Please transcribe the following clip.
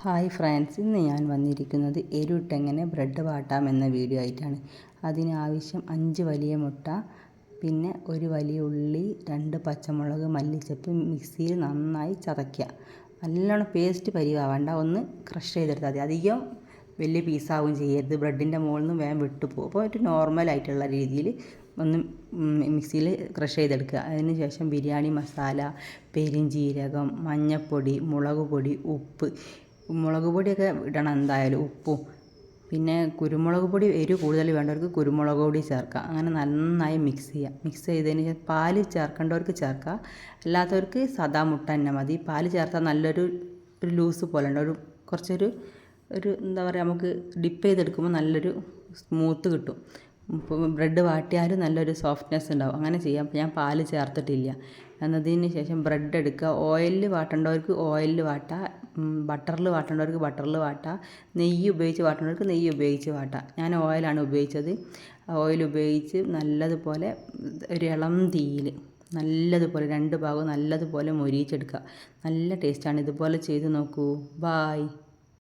Hi friends, ഇന്ന് ഞാൻ വന്നിരിക്കുന്നത് എരുട്ടെങ്ങനെ ബ്രെഡ് വാട്ടാമെന്ന വീഡിയോ ആയിട്ടാണ്. അതിനാവശ്യം 5 വലിയ മുട്ട, പിന്നെ ഒരു വലിയ ഉള്ളി, 2 പച്ചമുളക്, മല്ലിച്ചപ്പ് മിക്സിയിൽ നന്നായി ചതയ്ക്കുക. നല്ലോണം പേസ്റ്റ് പരിവാവണ്ട, ഒന്ന് ക്രഷ് ചെയ്തെടുത്താൽ മതി. അധികം വലിയ പീസാവും ചെയ്യരുത്, ബ്രെഡിൻ്റെ മുകളിൽ നിന്ന് വേഗം വിട്ടുപോകും. അപ്പോൾ ഒരു നോർമലായിട്ടുള്ള രീതിയിൽ ഒന്ന് മിക്സിയിൽ ക്രഷ് ചെയ്തെടുക്കുക. അതിന് ശേഷം ബിരിയാണി മസാല, പെരുംജീരകം, മഞ്ഞൾപ്പൊടി, മുളക് പൊടി, ഉപ്പ്, മുളക് പൊടിയൊക്കെ ഇടണം എന്തായാലും, ഉപ്പും. പിന്നെ കുരുമുളക് പൊടി എരിവ് കൂടുതൽ വേണ്ടവർക്ക് കുരുമുളക് പൊടി ചേർക്കാം. അങ്ങനെ നന്നായി മിക്സ് ചെയ്യുക. മിക്സ് ചെയ്തതിന് ശേഷം പാല് ചേർക്കേണ്ടവർക്ക് ചേർക്കാം, അല്ലാത്തവർക്ക് സാദാ മുട്ട തന്നെ മതി. പാല് ചേർത്താൽ നല്ലൊരു ലൂസ് പോലെ ഉണ്ട്, കുറച്ചൊരു എന്താ പറയുക, നമുക്ക് ഡിപ്പ് ചെയ്തെടുക്കുമ്പോൾ നല്ലൊരു സ്മൂത്ത് കിട്ടും. ഇപ്പോൾ ബ്രെഡ് വാട്ടിയാലും നല്ലൊരു സോഫ്റ്റ്നെസ് ഉണ്ടാവും. അങ്ങനെ ചെയ്യാം. അപ്പോൾ ഞാൻ പാല് ചേർത്തിട്ടില്ല. എന്നതിന് ശേഷം ബ്രെഡ് എടുക്കുക. ഓയിലിൽ വാട്ടേണ്ടവർക്ക് ഓയിലിൽ വാട്ടാം, ബട്ടറിൽ വാട്ടേണ്ടവർക്ക് ബട്ടറിൽ വാട്ടാം, നെയ്യ് ഉപയോഗിച്ച് വാട്ടേണ്ടവർക്ക് നെയ്യ് ഉപയോഗിച്ച് വാട്ടാം. ഞാൻ ഓയിലാണ് ഉപയോഗിച്ചത്. ഓയിൽ ഉപയോഗിച്ച് നല്ലതുപോലെ ഒരു ഇളം തീയിൽ നല്ലതുപോലെ 2 ഭാഗവും നല്ലതുപോലെ മൊരിയിച്ചെടുക്കുക. നല്ല ടേസ്റ്റാണ്. ഇതുപോലെ ചെയ്ത് നോക്കൂ. ബായ്.